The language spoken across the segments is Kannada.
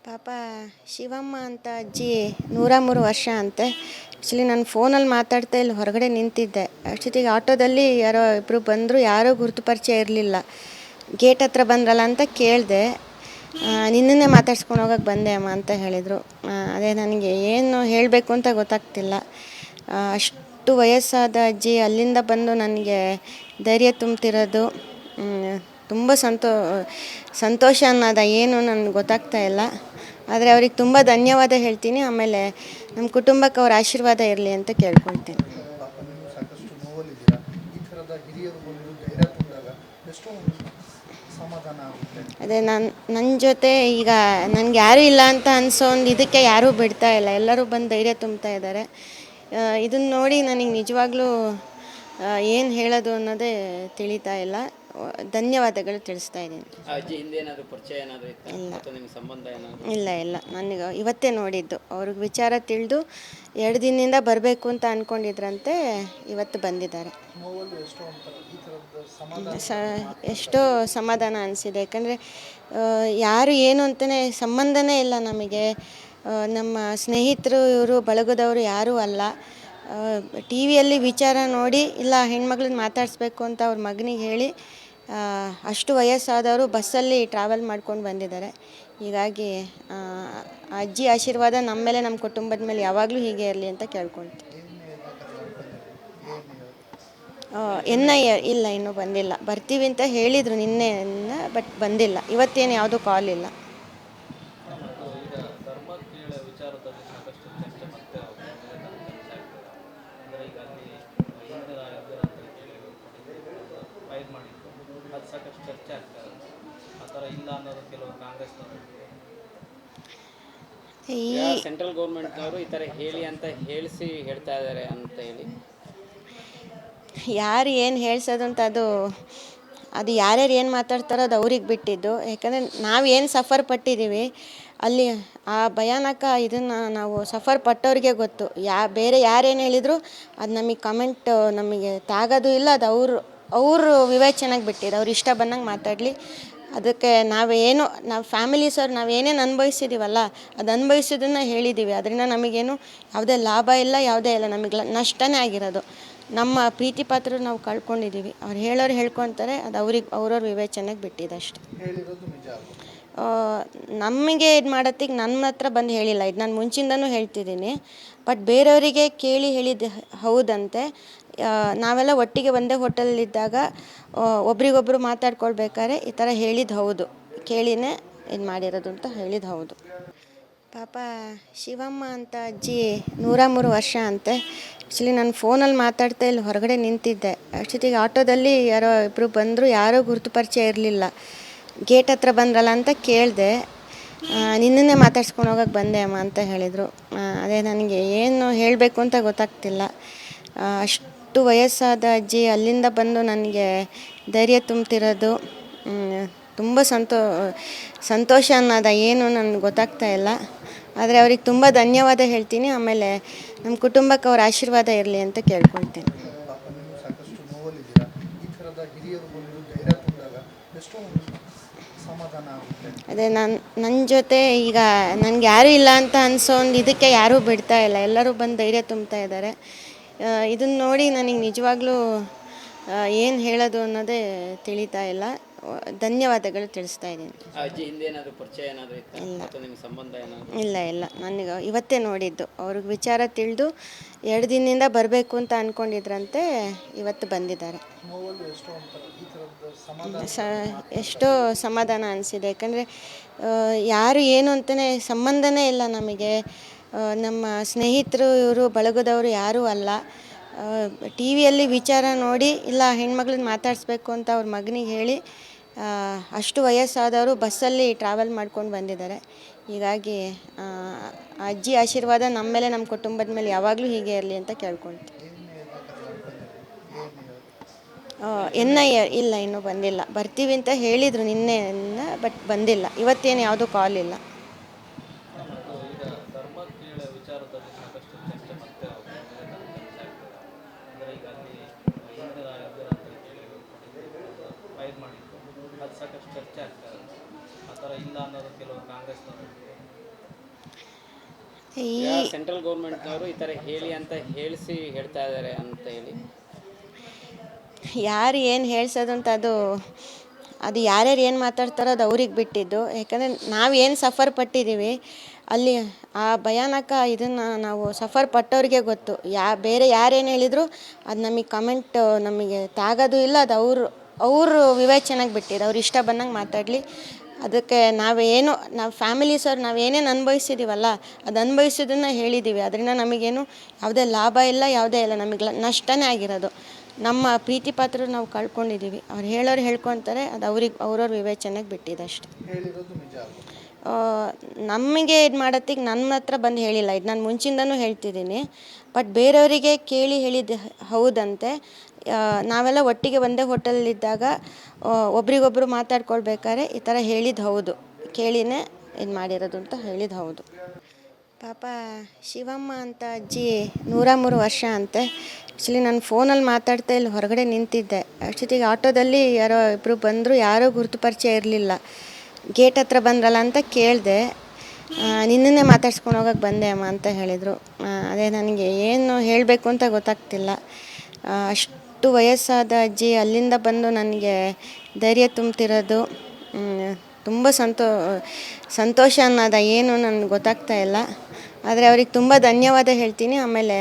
ಪಾಪ ಶಿವಮ್ಮ ಅಂತ ಅಜ್ಜಿ 103 ವರ್ಷ ಅಂತೆ. ಆ್ಯಕ್ಚುಲಿ ನಾನು ಫೋನಲ್ಲಿ ಮಾತಾಡ್ತಾ ಇಲ್ಲಿ ಹೊರಗಡೆ ನಿಂತಿದ್ದೆ. ಅಷ್ಟೊತ್ತಿಗೆ ಆಟೋದಲ್ಲಿ ಯಾರೋ ಇಬ್ಬರು ಬಂದರು, ಯಾರೋ ಗುರುತು ಪರಿಚಯ ಇರಲಿಲ್ಲ. ಗೇಟ್ ಹತ್ರ ಬಂದ್ರಲ್ಲ ಅಂತ ಕೇಳಿದೆ. ನಿನ್ನನ್ನೇ ಮಾತಾಡ್ಸ್ಕೊಂಡು ಹೋಗೋಕ್ಕೆ ಬಂದೆ ಅಮ್ಮ ಅಂತ ಹೇಳಿದರು. ಅದೇ ನನಗೆ ಏನು ಹೇಳಬೇಕು ಅಂತ ಗೊತ್ತಾಗ್ತಿಲ್ಲ. ಅಷ್ಟು ವಯಸ್ಸಾದ ಅಜ್ಜಿ ಅಲ್ಲಿಂದ ಬಂದು ನನಗೆ ಧೈರ್ಯ ತುಂಬ್ತಿರೋದು ತುಂಬ ಸಂತೋಷ ಅನ್ನೋದ ಏನು ನನಗೆ ಗೊತ್ತಾಗ್ತಾ ಇಲ್ಲ. ಆದರೆ ಅವ್ರಿಗೆ ತುಂಬ ಧನ್ಯವಾದ ಹೇಳ್ತೀನಿ. ಆಮೇಲೆ ನಮ್ಮ ಕುಟುಂಬಕ್ಕೆ ಅವ್ರ ಆಶೀರ್ವಾದ ಇರಲಿ ಅಂತ ಕೇಳ್ಕೊಳ್ತೀನಿ. ಪಾಪ ನೀವು ಸಾಕಷ್ಟು ನೋವಲ್ಲಿದ್ದೀರಾ. ಈ ಥರದ ಹಿರಿಯರು ಬಂದು ಧೈರ್ಯ ತುಂಬಿದಾಗ ಎಷ್ಟೋ ಒಂದು ಸಮಾಧಾನ ಆಗುತ್ತೆ. ಅದೇ ನನ್ನ ಜೊತೆ ಈಗ ನನಗೆ ಯಾರೂ ಇಲ್ಲ ಅಂತ ಅನಿಸೋ ಒಂದು ಇದಕ್ಕೆ ಯಾರೂ ಬಿಡ್ತಾ ಇಲ್ಲ, ಎಲ್ಲರೂ ಬಂದು ಧೈರ್ಯ ತುಂಬ್ತಾ ಇದ್ದಾರೆ. ಇದನ್ನು ನೋಡಿ ನನಗೆ ನಿಜವಾಗ್ಲೂ ಏನು ಹೇಳೋದು ಅನ್ನೋದೇ ತಿಳಿತಾ ಇಲ್ಲ. ಧನ್ಯವಾದಗಳು ತಿಳಿಸ್ತಾ ಇದ್ದೀನಿ. ಅಜ್ಜಿ ಹಿಂದೆ ಏನಾದರೂ ಪರಿಚಯ ಏನಾದರೂ ಇತ್ತಾ ಅಥವಾ ನಿಮ್ಮ ಸಂಬಂಧ ಏನಾದರೂ? ಇಲ್ಲ, ನನಗೆ ಇವತ್ತೇ ನೋಡಿದ್ದು. ಅವ್ರಿಗೆ ವಿಚಾರ ತಿಳಿದು 2 ದಿನದಿಂದ ಬರಬೇಕು ಅಂತ ಅಂದ್ಕೊಂಡಿದ್ರಂತೆ. ಇವತ್ತು ಬಂದಿದ್ದಾರೆ. ನೋವಲ್ಲಿ ಎಷ್ಟೋ ಒಂಥರ ಈ ಥರದ ಸಮಾಧಾನ ಎಷ್ಟೋ ಸಮಾಧಾನ ಅನಿಸಿದೆ. ಯಾಕಂದರೆ ಯಾರು ಏನು ಅಂತಲೇ ಸಂಬಂಧನೇ ಇಲ್ಲ ನಮಗೆ. ನಮ್ಮ ಸ್ನೇಹಿತರು ಇವರು ಬಳಗದವರು ಯಾರೂ ಅಲ್ಲ. ಟಿ ವಿಯಲ್ಲಿ ವಿಚಾರ ನೋಡಿ ಇಲ್ಲ ಹೆಣ್ಮಗಳನ್ನ ಮಾತಾಡಿಸ್ಬೇಕು ಅಂತ ಅವ್ರ ಮಗನಿಗೆ ಹೇಳಿ ಅಷ್ಟು ವಯಸ್ಸಾದವರು ಬಸ್ಸಲ್ಲಿ ಟ್ರಾವೆಲ್ ಮಾಡ್ಕೊಂಡು ಬಂದಿದ್ದಾರೆ. ಹೀಗಾಗಿ ಅಜ್ಜಿ ಆಶೀರ್ವಾದ ನಮ್ಮ ಮೇಲೆ, ನಮ್ಮ ಕುಟುಂಬದ ಮೇಲೆ ಯಾವಾಗಲೂ ಹೀಗೆ ಇರಲಿ ಅಂತ ಕೇಳ್ಕೊಳ್ತೀನಿ. NIA ಇಲ್ಲ, ಇನ್ನೂ ಬಂದಿಲ್ಲ. ಬರ್ತೀವಿ ಅಂತ ಹೇಳಿದರು ನಿನ್ನೆ, ಬಟ್ ಬಂದಿಲ್ಲ. ಇವತ್ತೇನು ಯಾವುದೂ ಕಾಲ್ ಇಲ್ಲ. ಈಗ ಧರ್ಮಕೀಳ ವಿಚಾರದಲ್ಲಿ ಸಾಕಷ್ಟು ಚರ್ಚೆ ಮತ್ತೆ ಅಂದರೆ ಈಗ ಅಲ್ಲಿ ಹಿಂದಿನ ಅಂತ ಹೇಳಿ ಫೈಲ್ ಮಾಡಿದ್ದು ಅದು ಸಾಕಷ್ಟು ಚರ್ಚೆ ಆಗ್ತಾ ಇದೆ. ಆ ಥರ ಇಲ್ಲ ಅನ್ನೋದು ಕೆಲವು ಕಾಂಗ್ರೆಸ್ನವರು, ಸೆಂಟ್ರಲ್ ಗೌರ್ಮೆಂಟ್ನವರು ಈ ಥರ ಹೇಳಿ ಅಂತ ಹೇಳ್ತಾ ಇದ್ದಾರೆ ಅಂತ ಹೇಳಿ. ಯಾರು ಏನು ಹೇಳ್ಸೋದು ಅಂತ ಅದು ಯಾರ್ಯಾರು ಏನು ಮಾತಾಡ್ತಾರೋ ಅದು ಅವ್ರಿಗೆ ಬಿಟ್ಟಿದ್ದು. ಯಾಕಂದರೆ ನಾವು ಏನು ಸಫರ್ ಪಟ್ಟಿದ್ದೀವಿ ಅಲ್ಲಿ, ಆ ಭಯಾನಕ ಇದನ್ನು ನಾವು ಸಫರ್ ಪಟ್ಟವ್ರಿಗೆ ಗೊತ್ತು. ಬೇರೆ ಯಾರೇನು ಹೇಳಿದ್ರು ಅದು ನಮಗೆ ಕಮೆಂಟ್ ನಮಗೆ ತಾಗೋದು ಇಲ್ಲ. ಅದು ಅವರು ವಿವೇಚನೆಗೆ ಬಿಟ್ಟಿದ್ದು. ಅವ್ರು ಇಷ್ಟ ಬಂದಂಗೆ ಮಾತಾಡಲಿ. ಅದಕ್ಕೆ ನಾವು ಫ್ಯಾಮಿಲೀಸವ್ರು ನಾವು ಏನೇನು ಅನುಭವಿಸಿದ್ದೀವಲ್ಲ, ಅದು ಅನುಭವಿಸೋದನ್ನು ಹೇಳಿದ್ದೀವಿ. ಅದರಿಂದ ನಮಗೇನು ಯಾವುದೇ ಲಾಭ ಇಲ್ಲ, ಯಾವುದೇ ಇಲ್ಲ, ನಮಗೆ ನಷ್ಟನೇ ಆಗಿರೋದು. ನಮ್ಮ ಪ್ರೀತಿ ಪಾತ್ರರು ನಾವು ಕಳ್ಕೊಂಡಿದ್ದೀವಿ. ಅವ್ರು ಹೇಳೋರು ಹೇಳ್ಕೊತಾರೆ, ಅದು ಅವ್ರವ್ರ ವಿವೇಚನೆಗೆ ಬಿಟ್ಟಿದೆ ಅಷ್ಟೆ. ಹೇಳಿರೋದು ನಿಜ ಆಗುತ್ತೆ. ನಮಗೆ ಇದು ಮಾಡೋತ್ತಿಗೆ ನನ್ನ ಹತ್ರ ಬಂದು ಹೇಳಿಲ್ಲ. ಇದು ನಾನು ಮುಂಚಿಂದನೂ ಹೇಳ್ತಿದ್ದೀನಿ. ಬಟ್ ಬೇರೆಯವರಿಗೆ ಕೇಳಿ ಹೇಳಿದ್ದು ಹೌದಂತೆ. ನಾವೆಲ್ಲ ಒಟ್ಟಿಗೆ ಒಂದೇ ಹೋಟೆಲಲ್ಲಿದ್ದಾಗ ಒಬ್ರಿಗೊಬ್ಬರು ಮಾತಾಡ್ಕೊಳ್ಬೇಕಾದ್ರೆ ಈ ಥರ ಹೇಳಿದ್ದು ಹೌದು, ಕೇಳಿನೇ ಇದು ಮಾಡಿರೋದು ಅಂತ ಹೇಳಿದ್ದು ಹೌದು. ಪಾಪ ಶಿವಮ್ಮ ಅಂತ ಅಜ್ಜಿ 103 ವರ್ಷ ಅಂತೆ. ಆ್ಯಕ್ಚುಲಿ ನಾನು ಫೋನಲ್ಲಿ ಮಾತಾಡ್ತಾ ಇಲ್ಲಿ ಹೊರಗಡೆ ನಿಂತಿದ್ದೆ. ಅಷ್ಟೊತ್ತಿಗೆ ಆಟೋದಲ್ಲಿ ಯಾರೋ ಇಬ್ಬರು ಬಂದರು, ಯಾರೋ ಗುರುತು ಪರಿಚಯ ಇರಲಿಲ್ಲ. ಗೇಟ್ ಹತ್ರ ಬಂದ್ರಲ್ಲ ಅಂತ ಕೇಳಿದೆ. ನಿನ್ನನ್ನೇ ಮಾತಾಡ್ಸ್ಕೊಂಡು ಹೋಗೋಕ್ಕೆ ಬಂದೆ ಅಮ್ಮ ಅಂತ ಹೇಳಿದರು. ಅದೇ ನನಗೆ ಏನು ಹೇಳಬೇಕು ಅಂತ ಗೊತ್ತಾಗ್ತಿಲ್ಲ. ಅಷ್ಟು ವಯಸ್ಸಾದ ಅಜ್ಜಿ ಅಲ್ಲಿಂದ ಬಂದು ನನಗೆ ಧೈರ್ಯ ತುಂಬ್ತಿರೋದು ತುಂಬ ಸಂತೋಷ ಅನ್ನೋದ ಏನು ನನಗೆ ಗೊತ್ತಾಗ್ತಾ ಇಲ್ಲ. ಆದರೆ ಅವ್ರಿಗೆ ತುಂಬ ಧನ್ಯವಾದ ಹೇಳ್ತೀನಿ. ಆಮೇಲೆ ನಮ್ಮ ಕುಟುಂಬಕ್ಕೆ ಅವ್ರ ಆಶೀರ್ವಾದ ಇರಲಿ ಅಂತ ಕೇಳ್ಕೊಳ್ತೀನಿ. ಪಾಪ ನೀವು ಸಾಕಷ್ಟು ನೋವಲ್ಲಿದ್ದೀರಾ. ಈ ಥರದ ಹಿರಿಯರು ಬಂದು ಧೈರ್ಯ ತುಂಬಿದಾಗ ಎಷ್ಟೋ ಒಂದು ಸಮಾಧಾನ ಆಗುತ್ತೆ. ಅದೇ ನನ್ನ ಜೊತೆ ಈಗ ನನಗೆ ಯಾರೂ ಇಲ್ಲ ಅಂತ ಅನಿಸೋ ಒಂದು ಇದಕ್ಕೆ ಯಾರೂ ಬಿಡ್ತಾ ಇಲ್ಲ, ಎಲ್ಲರೂ ಬಂದು ಧೈರ್ಯ ತುಂಬ್ತಾ ಇದ್ದಾರೆ. ಇದನ್ನು ನೋಡಿ ನನಗೆ ನಿಜವಾಗ್ಲೂ ಏನು ಹೇಳೋದು ಅನ್ನೋದೇ ತಿಳಿತಾ ಇಲ್ಲ. ಧನ್ಯವಾದಗಳು ತಿಳಿಸ್ತಾ ಇದ್ದೀನಿ. ಅಜ್ಜಿ ಹಿಂದೆ ಏನಾದರೂ ಪರಿಚಯ ಏನಾದರೂ ಇತ್ತಾ ಅಥವಾ ನಿಮ್ಮ ಸಂಬಂಧ ಏನಾದರೂ? ಇಲ್ಲ, ನನಗೆ ಇವತ್ತೇ ನೋಡಿದ್ದು. ಅವ್ರಿಗೆ ವಿಚಾರ ತಿಳಿದು 2 ದಿನದಿಂದ ಬರಬೇಕು ಅಂತ ಅಂದ್ಕೊಂಡಿದ್ರಂತೆ. ಇವತ್ತು ಬಂದಿದ್ದಾರೆ. ನೋವಲ್ಲಿ ಎಷ್ಟೋ ಒಂಥರ ಈ ಥರದ ಸಮಾಧಾನ ಎಷ್ಟೋ ಸಮಾಧಾನ ಅನಿಸಿದೆ. ಯಾಕಂದರೆ ಯಾರು ಏನು ಅಂತಲೇ ಸಂಬಂಧನೇ ಇಲ್ಲ ನಮಗೆ. ನಮ್ಮ ಸ್ನೇಹಿತರು ಇವರು ಬಳಗದವರು ಯಾರೂ ಅಲ್ಲ. ಟಿ ವಿಯಲ್ಲಿ ವಿಚಾರ ನೋಡಿ ಇಲ್ಲ ಹೆಣ್ಮಗಳನ್ನ ಮಾತಾಡಿಸ್ಬೇಕು ಅಂತ ಅವ್ರ ಮಗನಿಗೆ ಹೇಳಿ ಅಷ್ಟು ವಯಸ್ಸಾದವರು ಬಸ್ಸಲ್ಲಿ ಟ್ರಾವೆಲ್ ಮಾಡ್ಕೊಂಡು ಬಂದಿದ್ದಾರೆ. ಹೀಗಾಗಿ ಅಜ್ಜಿ ಆಶೀರ್ವಾದ ನಮ್ಮ ಮೇಲೆ, ನಮ್ಮ ಕುಟುಂಬದ ಮೇಲೆ ಯಾವಾಗಲೂ ಹೀಗೆ ಇರಲಿ ಅಂತ ಕೇಳ್ಕೊಳ್ತೀನಿ. NIA ಇಲ್ಲ, ಇನ್ನೂ ಬಂದಿಲ್ಲ. ಬರ್ತೀವಿ ಅಂತ ಹೇಳಿದರು ನಿನ್ನೆ, ಬಟ್ ಬಂದಿಲ್ಲ. ಇವತ್ತೇನು ಯಾವುದೂ ಕಾಲ್ ಇಲ್ಲ. ಈಗ ಧರ್ಮಕೀಳ ವಿಚಾರದಲ್ಲಿ ಸಾಕಷ್ಟು ಚರ್ಚೆ ಮತ್ತೆ ಅಂದರೆ ಈಗ ಅಲ್ಲಿ ಹಿಂದಿನ ಅಂತ ಹೇಳಿ ಫೈಲ್ ಮಾಡಿದ್ದು ಅದು ಸಾಕಷ್ಟು ಚರ್ಚೆ ಆಗ್ತಾ ಇದೆ. ಆ ಥರ ಇಲ್ಲ ಅನ್ನೋದು ಕೆಲವು ಕಾಂಗ್ರೆಸ್ನವರು, ಈ ಸೆಂಟ್ರಲ್ ಗೌರ್ಮೆಂಟ್ನವರು ಈ ಥರ ಹೇಳಿ ಅಂತ ಹೇಳ್ತಾ ಇದ್ದಾರೆ ಅಂತ ಹೇಳಿ ಯಾರು ಏನು ಹೇಳ್ಸೋದು ಅಂತ ಅದು ಯಾರ್ಯಾರು ಏನು ಮಾತಾಡ್ತಾರೋ ಅದು ಅವ್ರಿಗೆ ಬಿಟ್ಟಿದ್ದು. ಯಾಕಂದರೆ ನಾವು ಏನು ಸಫರ್ ಪಟ್ಟಿದ್ದೀವಿ ಅಲ್ಲಿ ಆ ಭಯಾನಕ ಇದನ್ನು ನಾವು ಸಫರ್ ಪಟ್ಟವ್ರಿಗೆ ಗೊತ್ತು. ಬೇರೆ ಯಾರೇನು ಹೇಳಿದ್ರು ಅದು ನಮಗೆ ಕಮೆಂಟ್ ನಮಗೆ ತಾಗೋದು ಇಲ್ಲ. ಅದು ಅವರು ವಿವೇಚನೆಗೆ ಬಿಟ್ಟಿದ್ದು. ಅವ್ರು ಇಷ್ಟ ಬಂದಂಗೆ ಮಾತಾಡಲಿ. ಅದಕ್ಕೆ ನಾವು ಫ್ಯಾಮಿಲೀಸವ್ರು ನಾವೇನೇನು ಅನುಭವಿಸಿದ್ದೀವಲ್ಲ ಅದು ಅನುಭವಿಸೋದನ್ನು ಹೇಳಿದ್ದೀವಿ. ಅದರಿಂದ ನಮಗೇನು ಯಾವುದೇ ಲಾಭ ಇಲ್ಲ, ಯಾವುದೇ ಇಲ್ಲ, ನಮಗೆ ನಷ್ಟನೇ ಆಗಿರೋದು. ನಮ್ಮ ಪ್ರೀತಿ ಪಾತ್ರರು ನಾವು ಕಳ್ಕೊಂಡಿದ್ದೀವಿ. ಅವ್ರು ಹೇಳೋರು ಹೇಳ್ಕೊತಾರೆ, ಅದು ಅವ್ರವ್ರ ವಿವೇಚನೆಗೆ ಬಿಟ್ಟಿದೆ ಅಷ್ಟೆ. ಹೇಳಿರೋದು ನಿಜ ಅಲ್ವಾ? ನಮಗೆ ಇದು ಮಾಡೋತ್ತಿಗೆ ನನ್ನ ಹತ್ರ ಬಂದು ಹೇಳಿಲ್ಲ. ಇದು ನಾನು ಮುಂಚಿಂದನೂ ಹೇಳ್ತಿದ್ದೀನಿ. ಬಟ್ ಬೇರೆಯವರಿಗೆ ಕೇಳಿ ಹೇಳಿದ್ದು ಹೌದಂತೆ. ನಾವೆಲ್ಲ ಒಟ್ಟಿಗೆ ಒಂದೇ ಹೋಟೆಲಲ್ಲಿದ್ದಾಗ ಒಬ್ರಿಗೊಬ್ರು ಮಾತಾಡ್ಕೊಳ್ಬೇಕಾದ್ರೆ ಈ ಥರ ಹೇಳಿದ್ದು ಹೌದು. ಕೇಳಿನೇ ಇದು ಮಾಡಿರೋದು ಅಂತ ಹೇಳಿದ್ದು ಹೌದು. ಪಾಪ ಶಿವಮ್ಮ ಅಂತ ಅಜ್ಜಿ 103 ವರ್ಷ ಅಂತೆ. ಆ್ಯಕ್ಚುಲಿ ನಾನು ಫೋನಲ್ಲಿ ಮಾತಾಡ್ತಾ ಇಲ್ಲಿ ಹೊರಗಡೆ ನಿಂತಿದ್ದೆ. ಅಷ್ಟೊತ್ತಿಗೆ ಆಟೋದಲ್ಲಿ ಯಾರೋ ಇಬ್ಬರು ಬಂದರು. ಯಾರೂ ಗುರುತು ಪರಿಚಯ ಇರಲಿಲ್ಲ. ಗೇಟ್ ಹತ್ರ ಬಂದ್ರಲ್ಲ ಅಂತ ಕೇಳಿದೆ. ನಿನ್ನನ್ನೇ ಮಾತಾಡ್ಸ್ಕೊಂಡು ಹೋಗೋಕ್ಕೆ ಬಂದೆ ಅಮ್ಮ ಅಂತ ಹೇಳಿದರು. ಅದೇ ನನಗೆ ಏನು ಹೇಳಬೇಕು ಅಂತ ಗೊತ್ತಾಗ್ತಿಲ್ಲ. ಅಷ್ಟು ವಯಸ್ಸಾದ ಅಜ್ಜಿ ಅಲ್ಲಿಂದ ಬಂದು ನನಗೆ ಧೈರ್ಯ ತುಂಬ್ತಿರೋದು ತುಂಬ ಸಂತೋಷ ಅನ್ನೋದು ಏನು ನನಗೆ ಗೊತ್ತಾಗ್ತಾ ಇಲ್ಲ. ಆದರೆ ಅವ್ರಿಗೆ ತುಂಬ ಧನ್ಯವಾದ ಹೇಳ್ತೀನಿ. ಆಮೇಲೆ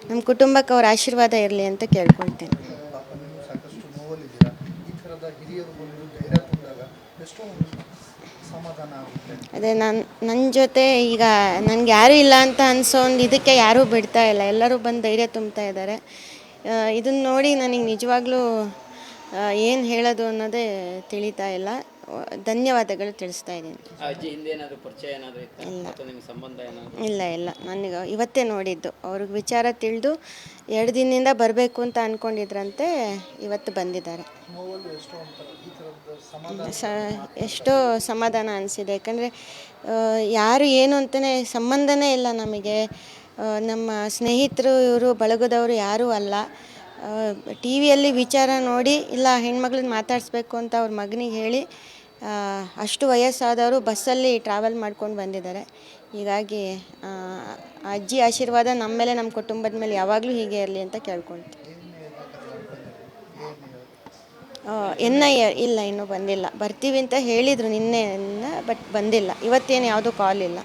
ನಮ್ಮ ಕುಟುಂಬಕ್ಕೆ ಅವ್ರ ಆಶೀರ್ವಾದ ಇರಲಿ ಅಂತ ಕೇಳ್ಕೊಳ್ತೀನಿ. ಪಾಪ ನೀವು ಸಾಕಷ್ಟು ನೋವಲ್ಲಿದ್ದೀರಾ. ಈ ಥರದ ಹಿರಿಯರು ಬಂದು ಧೈರ್ಯ ತುಂಬಿದಾಗ ಎಷ್ಟೋ ಸಮಾಧಾನ ಆಗುತ್ತೆ. ಅದೇ ನನ್ನ ಜೊತೆ ಈಗ ನನಗೆ ಯಾರೂ ಇಲ್ಲ ಅಂತ ಅನಿಸೋ ಒಂದು ಇದಕ್ಕೆ ಯಾರೂ ಬಿಡ್ತಾ ಇಲ್ಲ. ಎಲ್ಲರೂ ಬಂದು ಧೈರ್ಯ ತುಂಬ್ತಾ ಇದ್ದಾರೆ. ಇದನ್ನು ನೋಡಿ ನನಗೆ ನಿಜವಾಗ್ಲೂ ಏನು ಹೇಳೋದು ಅನ್ನೋದೇ ತಿಳಿತಾ ಇಲ್ಲ. ಧನ್ಯವಾದಗಳು ತಿಳಿಸ್ತಾ ಇದ್ದೀನಿ. ಅಜ್ಜಿ ಹಿಂದೆ ಏನಾದರೂ ಪರಿಚಯ ಏನಾದರೂ ಇತ್ತು ಅಥವಾ ನಿಮ್ಮ ಸಂಬಂಧ ಏನಾದರೂ? ಇಲ್ಲ, ನನಗೆ ಇವತ್ತೇ ನೋಡಿದ್ದು. ಅವ್ರಿಗೆ ವಿಚಾರ ತಿಳಿದು 2 ದಿನದಿಂದ ಬರಬೇಕು ಅಂತ ಅಂದ್ಕೊಂಡಿದ್ರಂತೆ. ಇವತ್ತು ಬಂದಿದ್ದಾರೆ. ನೋವಲ್ಲಿ ಎಷ್ಟೋ ಒಂಥರ ಈ ಥರದ ಸಮಾಧಾನ ಎಷ್ಟೋ ಸಮಾಧಾನ ಅನಿಸಿದೆ. ಯಾಕಂದರೆ ಯಾರು ಏನು ಅಂತಲೇ ಸಂಬಂಧನೇ ಇಲ್ಲ ನಮಗೆ. ನಮ್ಮ ಸ್ನೇಹಿತರು ಇವರು ಬಳಗದವರು ಯಾರೂ ಅಲ್ಲ. ಟಿ ವಿಯಲ್ಲಿ ವಿಚಾರ ನೋಡಿ ಇಲ್ಲ ಹೆಣ್ಮಗಳನ್ನ ಮಾತಾಡಿಸ್ಬೇಕು ಅಂತ ಅವ್ರ ಮಗನಿಗೆ ಹೇಳಿ ಅಷ್ಟು ವಯಸ್ಸಾದವರು ಬಸ್ಸಲ್ಲಿ ಟ್ರಾವೆಲ್ ಮಾಡ್ಕೊಂಡು ಬಂದಿದ್ದಾರೆ. ಹೀಗಾಗಿ ಅಜ್ಜಿ ಆಶೀರ್ವಾದ ನಮ್ಮ ಮೇಲೆ, ನಮ್ಮ ಕುಟುಂಬದ ಮೇಲೆ ಯಾವಾಗಲೂ ಹೀಗೆ ಇರಲಿ ಅಂತ ಕೇಳ್ಕೊಳ್ತೀನಿ. NIA ಇಲ್ಲ, ಇನ್ನೂ ಬಂದಿಲ್ಲ. ಬರ್ತೀವಿ ಅಂತ ಹೇಳಿದರು ನಿನ್ನೆ, ಬಟ್ ಬಂದಿಲ್ಲ. ಇವತ್ತೇನು ಯಾವುದೂ ಕಾಲ್ ಇಲ್ಲ.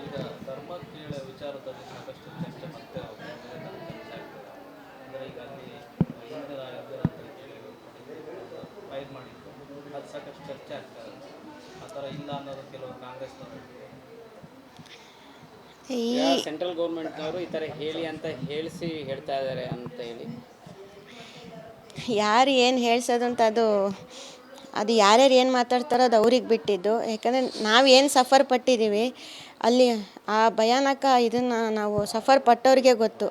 ಈಗ ಧರ್ಮಕೀಳ ವಿಚಾರದಲ್ಲಿ ಸಾಕಷ್ಟು ಚರ್ಚೆ ಮತ್ತೆ ಅಂದರೆ ಈಗ ಅಲ್ಲಿ ಹಿಂದಿನ ಅಂತ ಕೇಳಿ ಫೈಲ್ ಮಾಡಿತ್ತು, ಅದು ಸಾಕಷ್ಟು ಚರ್ಚೆ ಆಗ್ತಾ ಇದೆ. ಆ ಥರ ಇಲ್ಲ ಅನ್ನೋದು ಕೆಲವು ಕಾಂಗ್ರೆಸ್ನವರು. ಸೆಂಟ್ರಲ್ ಗೌರ್ಮೆಂಟ್ನವರು ಈ ಥರ ಹೇಳಿ ಅಂತ ಹೇಳ್ತಾ ಇದ್ದಾರೆ ಅಂತ ಹೇಳಿ ಯಾರು ಏನು ಹೇಳ್ಸೋದು ಅಂತ ಅದು ಯಾರ್ಯಾರು ಏನು ಮಾತಾಡ್ತಾರೋ ಅದು ಅವ್ರಿಗೆ ಬಿಟ್ಟಿದ್ದು. ಯಾಕಂದರೆ ನಾವು ಏನು ಸಫರ್ ಪಟ್ಟಿದ್ದೀವಿ ಅಲ್ಲಿ ಆ ಭಯಾನಕ ಇದನ್ನು ನಾವು ಸಫರ್ ಪಟ್ಟವ್ರಿಗೆ ಗೊತ್ತು.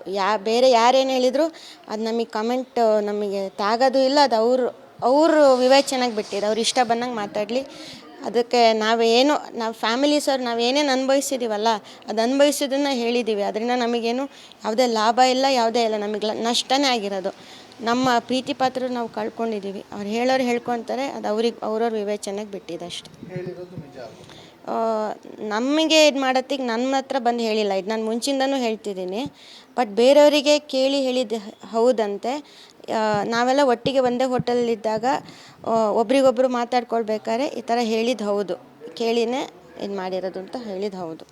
ಬೇರೆ ಯಾರೇನು ಹೇಳಿದ್ರು ಅದು ನಮಗೆ ಕಮೆಂಟ್ ನಮಗೆ ತಾಗೋದು ಇಲ್ಲ. ಅದು ಅವರು ವಿವೇಚನೆಗೆ ಬಿಟ್ಟಿದ್ದು. ಅವ್ರು ಇಷ್ಟ ಬಂದಂಗೆ ಮಾತಾಡಲಿ. ಅದಕ್ಕೆ ನಾವು ಫ್ಯಾಮಿಲೀಸವ್ರು ನಾವೇನೇನು ಅನುಭವಿಸಿದ್ದೀವಲ್ಲ ಅದು ಅನುಭವಿಸೋದನ್ನು ಹೇಳಿದ್ದೀವಿ. ಅದರಿಂದ ನಮಗೇನು ಯಾವುದೇ ಲಾಭ ಇಲ್ಲ, ಯಾವುದೇ ಇಲ್ಲ, ನಮಗೆ ನಷ್ಟನೇ ಆಗಿರೋದು. ನಮ್ಮ ಪ್ರೀತಿ ಪಾತ್ರರು ನಾವು ಕಳ್ಕೊಂಡಿದ್ದೀವಿ. ಅವ್ರು ಹೇಳೋರು ಹೇಳ್ಕೊತಾರೆ, ಅದು ಅವ್ರವ್ರ ವಿವೇಚನೆಗೆ ಬಿಟ್ಟಿದೆ ಅಷ್ಟೆ. ಹೇಳಿರೋದು ನಿಜ ಅಲ್ವಾ? ನಮಗೆ ಇದು ಮಾಡೋತ್ತಿಗೆ ನನ್ನ ಹತ್ರ ಬಂದು ಹೇಳಿಲ್ಲ. ಇದು ನಾನು ಮುಂಚಿಂದನೂ ಹೇಳ್ತಿದ್ದೀನಿ. ಬಟ್ ಬೇರೆಯವರಿಗೆ ಕೇಳಿ ಹೇಳಿದ್ದು ಹೌದಂತೆ. ನಾವೆಲ್ಲ ಒಟ್ಟಿಗೆ ಒಂದೇ ಹೋಟೆಲಲ್ಲಿದ್ದಾಗ ಒಬ್ರಿಗೊಬ್ರು ಮಾತಾಡ್ಕೊಳ್ಬೇಕಾದ್ರೆ ಈ ಥರ ಹೇಳಿದ್ದು ಹೌದು. ಕೇಳಿನೇ ಇದು ಮಾಡಿರೋದು ಅಂತ ಹೇಳಿದ್ದು ಹೌದು.